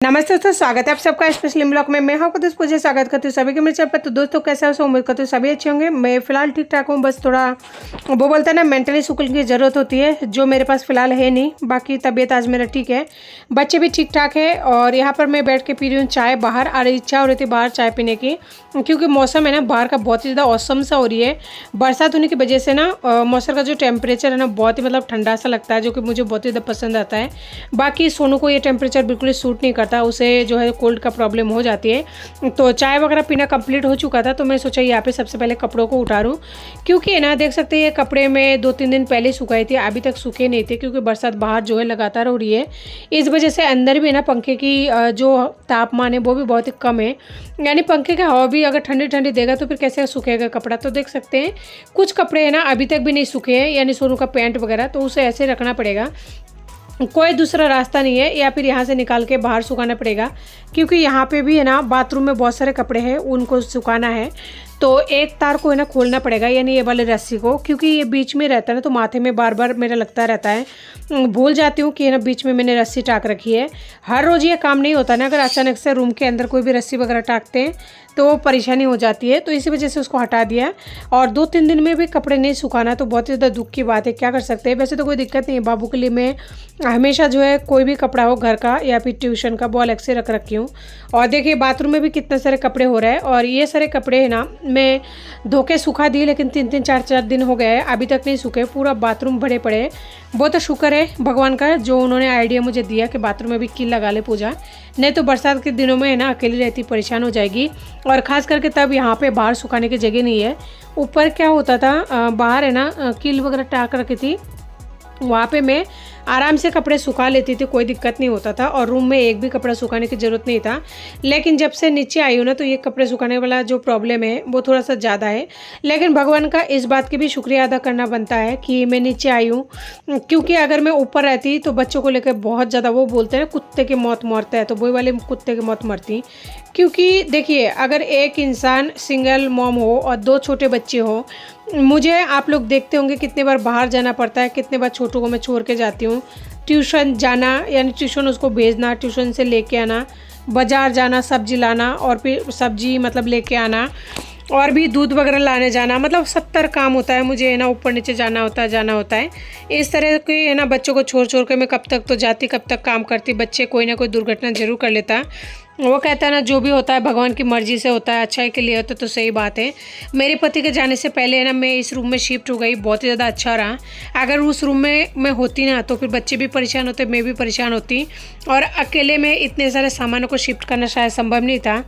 नमस्ते दोस्तों, स्वागत है आप सबका स्पेशल ब्लॉग में। मैं हूं कुछ पूजा, स्वागत करती हूँ सभी के मेरे चैनल पर। तो दोस्तों कैसे हो, उम्मीद करती हूँ सभी अच्छे होंगे। मैं फिलहाल ठीक ठाक हूँ, बस थोड़ा वो बोलते हैं ना मेंटली सुकून की ज़रूरत होती है, जो मेरे पास फिलहाल है नहीं। बाकी तबीयत आज मेरा ठीक है, बच्चे भी ठीक ठाक है। और यहाँ पर मैं बैठ के पी रही हूँ चाय बाहर। और इच्छा हो रही थी बाहर चाय पीने की, क्योंकि मौसम है ना बाहर का बहुत ही ज़्यादा औसम सा हो रही है। बरसात होने की वजह से ना मौसम का जो टेम्परेचर है ना बहुत ही मतलब ठंडा सा लगता है, जो कि मुझे बहुत ही ज़्यादा पसंद आता है। बाकी सोनू को ये टेम्परेचर बिल्कुल ही सूट नहीं करता, उसे जो है कोल्ड का प्रॉब्लम हो जाती है। तो चाय वगैरह पीना कंप्लीट हो चुका था, तो मैं सोचा यहाँ पे सबसे पहले कपड़ों को उतारूं, क्योंकि है ना देख सकते हैं ये कपड़े में 2-3 दिन पहले सुखाए थे, अभी तक सूखे नहीं थे, क्योंकि बरसात बाहर जो है लगातार हो रही है। इस वजह से अंदर भी ना पंखे की जो तापमान है वो भी बहुत ही कम है, यानी पंखे का हवा भी अगर ठंडी ठंडी देगा तो फिर कैसे सूखेगा कपड़ा। तो देख सकते हैं कुछ कपड़े है ना अभी तक भी नहीं सूखे हैं, यानी सोनू का पैंट वगैरह, तो उसे ऐसे रखना पड़ेगा, कोई दूसरा रास्ता नहीं है, या फिर यहाँ से निकाल के बाहर सुखाना पड़ेगा। क्योंकि यहाँ पे भी है ना बाथरूम में बहुत सारे कपड़े हैं, उनको सुखाना है। तो एक तार को है ना खोलना पड़ेगा, यानी ये वाले रस्सी को, क्योंकि ये बीच में रहता है ना, तो माथे में बार बार मेरा लगता रहता है, भूल जाती हूँ कि है ना बीच में मैंने रस्सी टाक रखी है। हर रोज़ ये काम नहीं होता ना, अगर अचानक से रूम के अंदर कोई भी रस्सी वगैरह टाकते हैं तो वो परेशानी हो जाती है। तो इसी वजह से उसको हटा दिया। और 2-3 दिन में भी कपड़े नहीं सुखाना तो बहुत ही ज़्यादा दुख की बात है, क्या कर सकते हैं। वैसे तो कोई दिक्कत नहीं है, बाबू के लिए मैं हमेशा जो है कोई भी कपड़ा हो घर का या फिर ट्यूशन का वो अलग से रख रखी हूँ। और देखिए बाथरूम में भी कितने सारे कपड़े हो रहे हैं, और ये सारे कपड़े है ना मैं धो के सुखा दिए, लेकिन 3-3 4-4 दिन हो गए हैं अभी तक नहीं सूखे, पूरा बाथरूम भरे पड़े हैं। बहुत तो शुक्र है भगवान का जो उन्होंने आइडिया मुझे दिया कि बाथरूम में भी कील लगा ले पूजा, नहीं तो बरसात के दिनों में है ना अकेली रहती परेशान हो जाएगी। और ख़ास करके तब यहाँ पे बाहर सुखाने की जगह नहीं है। ऊपर क्या होता था, बाहर है ना कील वगैरह टाक रखी थी, वहाँ पे मैं आराम से कपड़े सुखा लेती थी, कोई दिक्कत नहीं होता था, और रूम में एक भी कपड़ा सुखाने की ज़रूरत नहीं था। लेकिन जब से नीचे आई हूँ ना, तो ये कपड़े सुखाने वाला जो प्रॉब्लम है वो थोड़ा सा ज़्यादा है। लेकिन भगवान का इस बात की भी शुक्रिया अदा करना बनता है कि मैं नीचे आई हूँ, क्योंकि अगर मैं ऊपर रहती तो बच्चों को लेकर बहुत ज़्यादा वो बोलते हैं कुत्ते की मौत मरता है, तो वही वाले कुत्ते की मौत मरती। क्योंकि देखिए अगर एक इंसान सिंगल मॉम हो और 2 छोटे बच्चे हो, मुझे आप लोग देखते होंगे कितने बार बाहर जाना पड़ता है, कितने बार छोटों को मैं छोड़ के जाती हूँ। ट्यूशन जाना, यानी ट्यूशन उसको भेजना, ट्यूशन से लेके आना, बाज़ार जाना सब्जी लाना, और फिर सब्जी मतलब लेके आना, और भी दूध वगैरह लाने जाना, मतलब 70 काम होता है मुझे, है ना ऊपर नीचे जाना होता है। इस तरह के है ना बच्चों को छोड़ छोड़ के मैं कब तक तो जाती, कब तक काम करती। बच्चे कोई ना कोई दुर्घटना जरूर कर लेता। वो कहता है ना जो भी होता है भगवान की मर्जी से होता है, अच्छाई के लिए होता है, तो सही बात है। मेरे पति के जाने से पहले है ना मैं इस रूम में शिफ्ट हो गई, बहुत ही ज़्यादा अच्छा रहा। अगर उस रूम में मैं होती ना तो फिर बच्चे भी परेशान होते, मैं भी परेशान होती, और अकेले में इतने सारे सामानों को शिफ्ट करना शायद संभव नहीं था।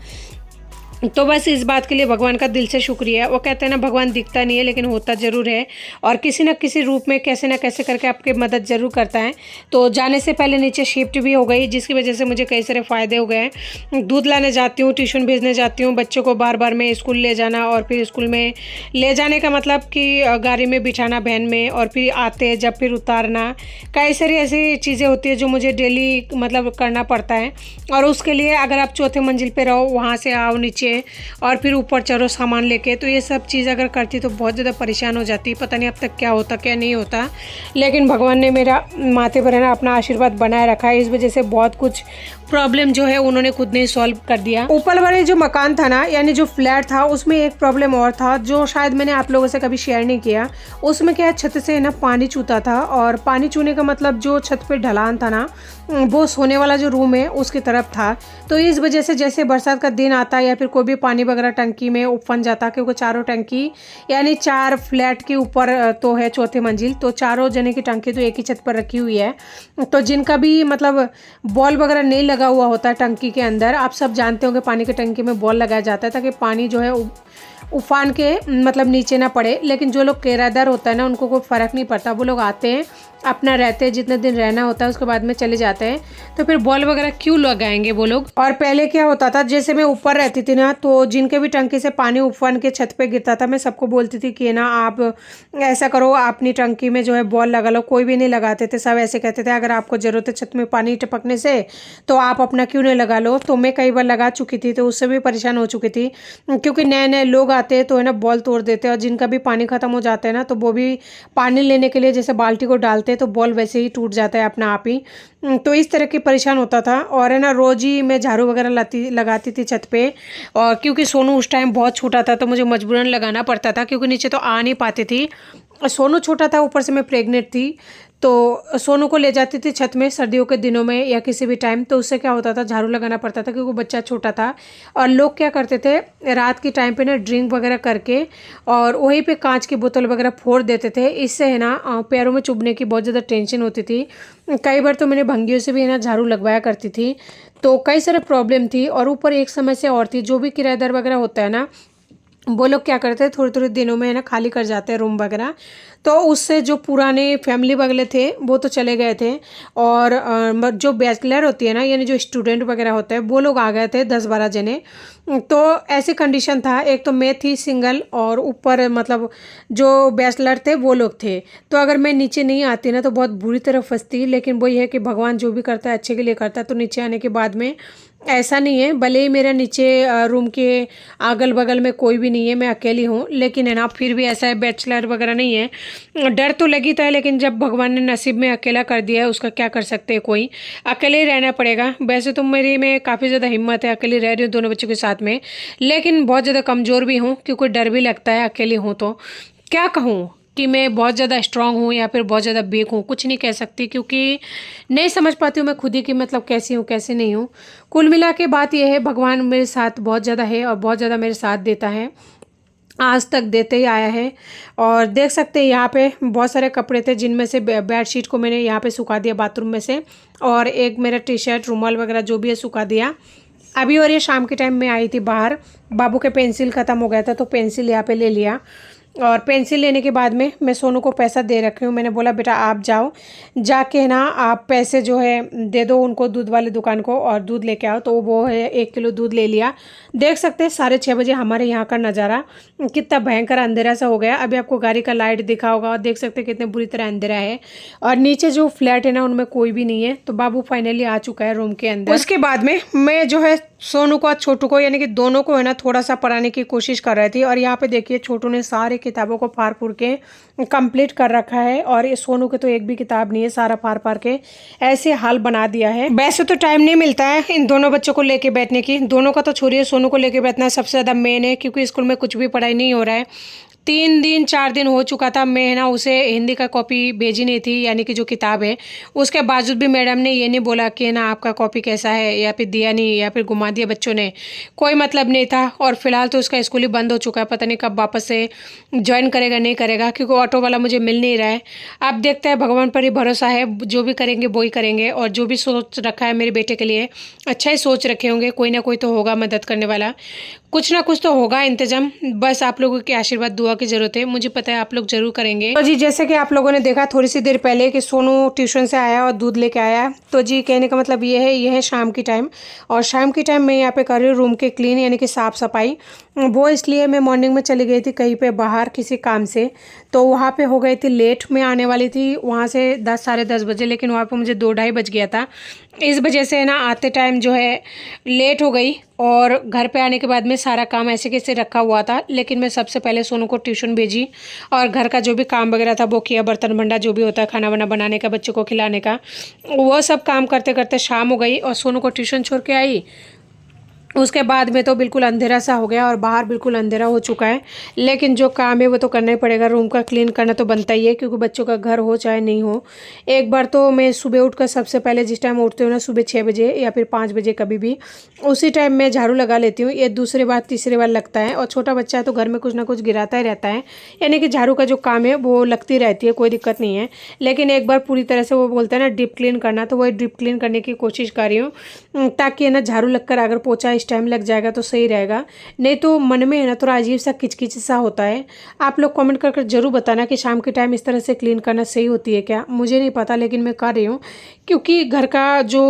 तो बस इस बात के लिए भगवान का दिल से शुक्रिया। वो कहते हैं ना भगवान दिखता नहीं है लेकिन होता ज़रूर है, और किसी न किसी रूप में कैसे ना कैसे करके आपकी मदद ज़रूर करता है। तो जाने से पहले नीचे शिफ्ट भी हो गई, जिसकी वजह से मुझे कई सारे फ़ायदे हो गए हैं। दूध लाने जाती हूँ, ट्यूशन भेजने जाती हूँ, बच्चों को बार बार मैं स्कूल ले जाना, और फिर स्कूल में ले जाने का मतलब कि गाड़ी में बिठाना वैन में, और फिर आते जब फिर उतारना, कई सारी ऐसी चीज़ें होती है जो मुझे डेली मतलब करना पड़ता है। और उसके लिए अगर आप चौथे मंजिल पर रहो, वहाँ से आओ नीचे और फिर ऊपर चढ़ो सामान लेके, तो ये सब चीज़ अगर करती तो बहुत ज़्यादा परेशान हो जाती। पता नहीं अब तक क्या होता क्या नहीं होता, लेकिन भगवान ने मेरा माथे पर है ना अपना आशीर्वाद बनाए रखा है। इस वजह से बहुत कुछ प्रॉब्लम जो है उन्होंने खुद ने सॉल्व कर दिया। ऊपर वाले जो मकान था ना, यानी जो फ्लैट था, उसमें एक प्रॉब्लम और था जो शायद मैंने आप लोगों से कभी शेयर नहीं किया। उसमें क्या छत से है ना पानी चूता था, और पानी चूने का मतलब जो छत पे ढलान था ना, वो सोने वाला जो रूम है उसकी तरफ था। तो इस वजह से जैसे बरसात का दिन आता या फिर कोई भी पानी वगैरह टंकी में उफन जाता, क्योंकि चारों टंकी यानी 4 फ्लैट के ऊपर तो है चौथे मंजिल, तो चारों जने की टंकी तो एक ही छत पर रखी हुई है। तो जिनका भी मतलब बॉल वगैरह नहीं लगा हुआ होता है टंकी के अंदर, आप सब जानते होंगे पानी की टंकी में बॉल लगाया जाता है ताकि पानी जो है उफान के मतलब नीचे ना पड़े। लेकिन जो लोग किराएदार होता है ना, उनको कोई फ़र्क नहीं पड़ता, वो लोग आते हैं अपना रहते हैं, जितने दिन रहना होता है उसके बाद में चले जाते हैं। तो फिर बॉल वगैरह क्यों लगाएंगे वो लोग। और पहले क्या होता था, जैसे मैं ऊपर रहती थी ना, तो जिनके भी टंकी से पानी उफान के छत पे गिरता था, मैं सबको बोलती थी कि ना आप ऐसा करो, अपनी टंकी में जो है बॉल लगा लो। कोई भी नहीं लगाते थे, सब ऐसे कहते थे अगर आपको ज़रूरत है छत में पानी टपकने से तो आप अपना क्यों नहीं लगा लो। तो मैं कई बार लगा चुकी थी, तो उससे भी परेशान हो चुकी थी, क्योंकि नए नए लोग आते हैं तो है ना बॉल तोड़ देते हैं, और जिनका भी पानी ख़त्म हो जाता है ना, तो वो भी पानी लेने के लिए जैसे बाल्टी को डालते मारते तो बॉल वैसे ही टूट जाता है अपना आप ही। तो इस तरह की परेशान होता था। और है ना, रोज़ ही मैं झाड़ू वगैरह लगाती थी छत पे। और क्योंकि सोनू उस टाइम बहुत छोटा था तो मुझे मजबूरन लगाना पड़ता था, क्योंकि नीचे तो आ नहीं पाती थी। सोनू छोटा था, ऊपर से मैं प्रेग्नेंट थी, तो सोनू को ले जाती थी छत में सर्दियों के दिनों में या किसी भी टाइम। तो उससे क्या होता था, झाड़ू लगाना पड़ता था क्योंकि बच्चा छोटा था। और लोग क्या करते थे, रात के टाइम पे ना ड्रिंक वगैरह करके और वहीं पे कांच की बोतल वगैरह फोड़ देते थे। इससे है ना पैरों में चुभने की बहुत ज़्यादा टेंशन होती थी। कई बार तो मैंने भंगियों से भी है ना झाड़ू लगवाया करती थी। तो कई सारे प्रॉब्लम थी। और ऊपर एक समस्या और थी, जो भी किराएदार वगैरह होता है ना, वो लोग क्या करते हैं, थोड़े थोड़े दिनों में है ना खाली कर जाते हैं रूम वगैरह। तो उससे जो पुराने फैमिली वाले थे वो तो चले गए थे। और जो बैचलर होती है ना, यानी जो स्टूडेंट वगैरह होते हैं, वो लोग आ गए थे 10-12 जने। तो ऐसी कंडीशन था, एक तो मैं थी सिंगल और ऊपर मतलब जो बैचलर थे वो लोग थे। तो अगर मैं नीचे नहीं आती ना तो बहुत बुरी तरह फंसती। लेकिन वही है कि भगवान जो भी करता है अच्छे के लिए करता है। तो नीचे आने के बाद में ऐसा नहीं है, भले ही मेरा नीचे रूम के अगल बगल में कोई भी नहीं है, मैं अकेली हूँ, लेकिन है ना फिर भी ऐसा है, बैचलर वगैरह नहीं है। डर तो लगी था, लेकिन जब भगवान ने नसीब में अकेला कर दिया है उसका क्या कर सकते हैं कोई। अकेले ही रहना पड़ेगा। वैसे तो मेरी में काफ़ी ज़्यादा हिम्मत है, अकेली रह रही हूँ दोनों बच्चों के साथ में, लेकिन बहुत ज़्यादा कमज़ोर भी हूँ क्योंकि डर भी लगता है अकेली हूँ। तो क्या कहूँ कि मैं बहुत ज़्यादा स्ट्रांग हूँ या फिर बहुत ज़्यादा वीक हूँ, कुछ नहीं कह सकती, क्योंकि नहीं समझ पाती हूँ मैं खुद ही कि मतलब कैसी हूँ कैसे नहीं हूँ। कुल मिला के बात यह है, भगवान मेरे साथ बहुत ज़्यादा है और बहुत ज़्यादा मेरे साथ देता है, आज तक देते ही आया है। और देख सकते हैं यहाँ पे बहुत सारे कपड़े थे, जिनमें से बेडशीट को मैंने यहाँ पे सुखा दिया बाथरूम में से, और एक मेरा टी शर्ट रुमाल वगैरह जो भी है सुखा दिया अभी। और ये शाम के टाइम में आई थी बाहर, बाबू के पेंसिल ख़त्म हो गया था तो पेंसिल यहाँ पे ले लिया। और पेंसिल लेने के बाद में मैं सोनू को पैसा दे रखी हूँ। मैंने बोला बेटा आप जाओ, जाके ना आप पैसे जो है दे दो उनको, दूध वाले दुकान को, और दूध लेके आओ। तो वो है 1 किलो दूध ले लिया। देख सकते हैं 6:30 बजे हमारे यहाँ का नज़ारा कितना भयंकर अंधेरा सा हो गया। अभी आपको गाड़ी का लाइट दिखा होगा और देख सकते हैं कितने बुरी तरह अंधेरा है। और नीचे जो फ्लैट है ना उनमें कोई भी नहीं है। तो बाबू फाइनली आ चुका है रूम के अंदर। उसके बाद में मैं जो है सोनू को और छोटू को, यानी कि दोनों को है ना थोड़ा सा पढ़ाने की कोशिश कर रही थी। और यहाँ पे देखिए छोटू ने सारे किताबों को फाड़ फूड़ के कंप्लीट कर रखा है, और ये सोनू के तो एक भी किताब नहीं है, सारा फाड़ फाड़ के ऐसे हाल बना दिया है। वैसे तो टाइम नहीं मिलता है इन दोनों बच्चों को लेके बैठने की, दोनों का तो छोड़िए, सोनू को लेके बैठना सबसे ज़्यादा मेन है, क्योंकि स्कूल में कुछ भी पढ़ाई नहीं हो रहा है। 3 दिन 4 दिन हो चुका था, मैं ना उसे हिंदी का कॉपी भेजी नहीं थी, यानी कि जो किताब है। उसके बावजूद भी मैडम ने ये नहीं बोला कि ना आपका कॉपी कैसा है, या फिर दिया नहीं, या फिर घुमा दिया बच्चों ने, कोई मतलब नहीं था। और फिलहाल तो उसका स्कूल ही बंद हो चुका है, पता नहीं कब वापस से ज्वाइन करेगा नहीं करेगा, क्योंकि ऑटो वाला मुझे मिल नहीं रहा है। अब देखते हैं, भगवान पर ही भरोसा है, जो भी करेंगे वो ही करेंगे। और जो भी सोच रखा है मेरे बेटे के लिए अच्छा ही सोच रखे होंगे, कोई ना कोई तो होगा मदद करने वाला, कुछ ना कुछ तो होगा इंतजाम। बस आप लोगों के आशीर्वाद दुआ की ज़रूरत है, मुझे पता है आप लोग जरूर करेंगे। तो जी जैसे कि आप लोगों ने देखा थोड़ी सी देर पहले कि सोनू ट्यूशन से आया और दूध लेके आया। तो जी कहने का मतलब ये है शाम की टाइम, और शाम की टाइम मैं यहाँ पे कर रही हूँ रूम के क्लीन, यानी कि साफ़ सफाई। वो इसलिए मैं मॉर्निंग में चली गई थी कहीं पे बाहर किसी काम से, तो वहाँ पे हो गई थी लेट। मैं आने वाली थी वहाँ से 10 साढ़े 10 बजे, लेकिन वहाँ पे मुझे 2-2:30 बज गया था। इस वजह से ना आते टाइम जो है लेट हो गई। और घर पे आने के बाद में सारा काम ऐसे कैसे रखा हुआ था, लेकिन मैं सबसे पहले सोनू को ट्यूशन भेजी और घर का जो भी काम वगैरह था वो किया, बर्तन भंडा जो भी होता है, खाना वाना बनाने का, बच्चों को खिलाने का, वो सब काम करते करते शाम हो गई। और सोनू को ट्यूशन छोड़ के आई। उसके बाद में तो बिल्कुल अंधेरा सा हो गया और बाहर बिल्कुल अंधेरा हो चुका है। लेकिन जो काम है वो तो करना ही पड़ेगा, रूम का क्लीन करना तो बनता ही है, क्योंकि बच्चों का घर हो चाहे नहीं हो। एक बार तो मैं सुबह उठकर सबसे पहले जिस टाइम उठती हूँ ना, सुबह 6 बजे या फिर 5 बजे कभी भी, उसी टाइम मैं झाड़ू लगा लेती हूँ। ये दूसरी बार तीसरी बार लगता है। और छोटा बच्चा है तो घर में कुछ ना कुछ गिराता ही रहता है, यानी कि झाड़ू का जो काम है वो लगती रहती है, कोई दिक्कत नहीं है। लेकिन एक बार पूरी तरह से वो बोलते हैं ना डीप क्लीन करना, तो वही डीप क्लीन करने की कोशिश कर रही हूँ, ताकि है ना झाड़ू लगकर अगर पोछा इस टाइम लग जाएगा तो सही रहेगा। नहीं तो मन में है ना थोड़ा अजीब सा किचकिच सा होता है। आप लोग कमेंट करके जरूर बताना कि शाम के टाइम इस तरह से क्लीन करना सही होती है क्या, मुझे नहीं पता, लेकिन मैं कर रही हूँ। क्योंकि घर का जो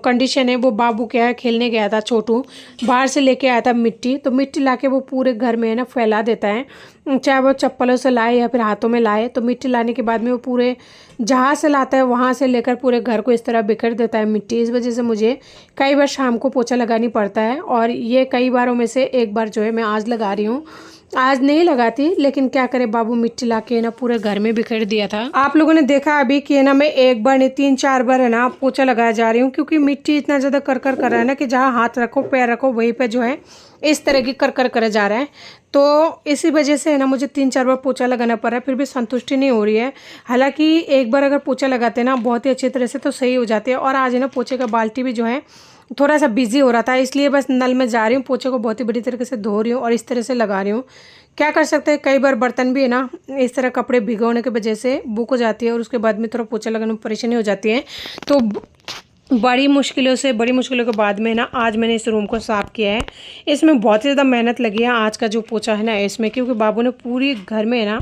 कंडीशन है, वो बाबू क्या है खेलने गया था छोटू, बाहर से लेके आया था मिट्टी, तो मिट्टी लाके वो पूरे घर में है ना फैला देता है, चाहे वो चप्पलों से लाए या फिर हाथों में लाए। तो मिट्टी लाने के बाद में वो पूरे जहाँ से लाता है वहाँ से लेकर पूरे घर को इस तरह बिखेर देता है मिट्टी। इस वजह से मुझे कई बार शाम को पोछा लगानी पड़ता है, और ये कई बारों में से एक बार जो है मैं आज लगा रही हूँ। आज नहीं लगाती, लेकिन क्या करे बाबू मिट्टी ला के ना पूरे घर में बिखेर दिया था। आप लोगों ने देखा अभी कि ना मैं एक बार नहीं 3-4 बार है ना पोछा लगाया जा रही हूँ, क्योंकि मिट्टी इतना ज़्यादा कर रहा है ना कि जहाँ हाथ रखो पैर रखो वहीं पे जो है इस तरह की कर करे जा रहा है। तो इसी वजह से है ना मुझे 3-4 बार पोछा लगाना पड़ रहा है, फिर भी संतुष्टि नहीं हो रही है। हालांकि एक बार अगर पोछा लगाते हैं ना बहुत ही अच्छी तरह से तो सही हो जाती है। और आज है ना पोछे का बाल्टी भी जो है थोड़ा सा बिजी हो रहा था, इसलिए बस नल में जा रही हूँ, पोछे को बहुत ही बड़ी तरीके से धो रही हूँ और इस तरह से लगा रही हूँ। क्या कर सकते हैं, कई बार बर्तन भी है ना इस तरह कपड़े भिगोने की वजह से बुक हो जाती है और उसके बाद में थोड़ा पोछा लगाने में परेशानी हो जाती है। तो बड़ी मुश्किलों के बाद में ना आज मैंने इस रूम को साफ़ किया है। इसमें बहुत ही ज़्यादा मेहनत लगी है आज का जो पोछा है ना इसमें, क्योंकि बाबू ने पूरी घर में ना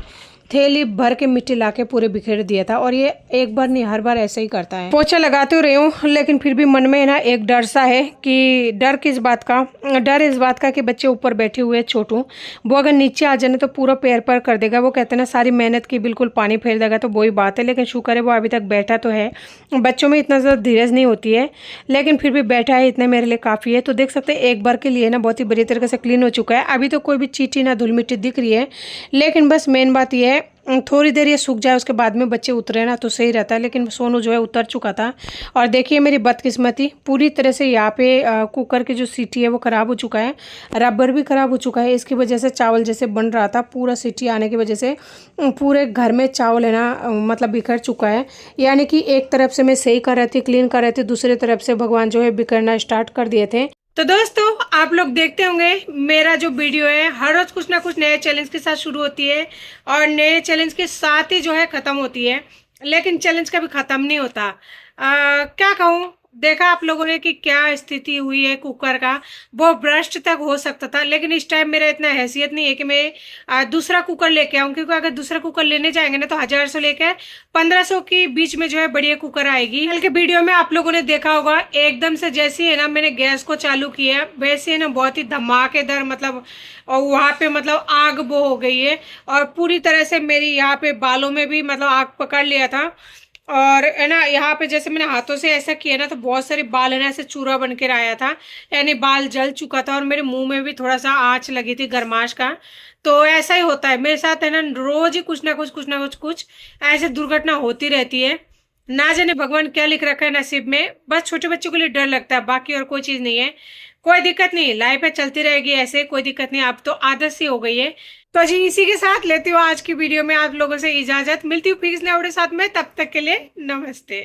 थैली भर के मिट्टी लाके पूरे बिखेर दिया था। और ये एक बार नहीं हर बार ऐसे ही करता है। पोछा लगाते रही हूँ, लेकिन फिर भी मन में ना एक डर सा है कि डर इस बात का कि बच्चे ऊपर बैठे हुए छोटू, वो अगर नीचे आ जाने तो पूरा पैर पर कर देगा। वो कहते हैं ना सारी मेहनत की बिल्कुल पानी फेर देगा, तो वही बात है। लेकिन शुक्र है वो अभी तक बैठा तो है। बच्चों में इतना ज़्यादा धीरज नहीं होती है, लेकिन फिर भी बैठा है, इतने मेरे लिए काफ़ी है। तो देख सकते हैं एक बार के लिए ना बहुत ही बुरी तरीके से क्लीन हो चुका है। अभी तो कोई भी चीटी ना धूल मिट्टी दिख रही है, लेकिन बस मेन बात यह है थोड़ी देर ये सूख जाए उसके बाद में बच्चे उतरे ना तो सही रहता है। लेकिन सोनू जो है उतर चुका था। और देखिए मेरी बदकिस्मती पूरी तरह से यहाँ पे कुकर की जो सीटी है वो ख़राब हो चुका है, रबर भी ख़राब हो चुका है। इसकी वजह से चावल जैसे बन रहा था, पूरा सीटी आने की वजह से पूरे घर में चावल है ना मतलब बिखर चुका है। यानी कि एक तरफ से मैं सही कर रही थी, क्लीन कर रही थी, दूसरी तरफ से भगवान जो है बिखरना स्टार्ट कर दिए थे। तो दोस्तों आप लोग देखते होंगे मेरा जो वीडियो है हर रोज कुछ ना कुछ नए चैलेंज के साथ शुरू होती है और नए चैलेंज के साथ ही जो है खत्म होती है, लेकिन चैलेंज कभी खत्म नहीं होता। क्या कहूँ, देखा आप लोगों ने कि क्या स्थिति हुई है कुकर का, वो भ्रष्ट तक हो सकता था। लेकिन इस टाइम मेरा इतना हैसियत नहीं है कि मैं दूसरा कुकर लेके आऊँ, क्योंकि अगर दूसरा कुकर लेने जाएंगे ना तो 1000 से लेकर 1500 के बीच में जो है बढ़िया कुकर आएगी। कल के वीडियो में आप लोगों ने देखा होगा एकदम से जैसे है ना मैंने गैस को चालू किया वैसे है ना बहुत ही धमाकेदार मतलब और वहाँ पे मतलब आग वो हो गई है और पूरी तरह से मेरी यहाँ पे बालों में भी मतलब आग पकड़ लिया था। और है ना यहाँ पे जैसे मैंने हाथों से ऐसा किया ना तो बहुत सारे बाल है ना ऐसे चूरा बन के आया था, यानी बाल जल चुका था और मेरे मुंह में भी थोड़ा सा आँच लगी थी गरमाश का। तो ऐसा ही होता है मेरे साथ है ना, रोज ही कुछ ना कुछ ऐसे दुर्घटना होती रहती है। ना जाने भगवान क्या लिख रखा है नसीब में, बस छोटे बच्चों के लिए डर लगता है, बाकी और कोई चीज नहीं है। कोई दिक्कत नहीं, लाइफ है चलती रहेगी ऐसे, कोई दिक्कत नहीं। अब तो आदत सी हो गई है। तो जी इसी के साथ लेती हूँ आज की वीडियो में आप लोगों से इजाजत, मिलती हूँ फिर इस नए वीडियो साथ में, तब तक के लिए नमस्ते।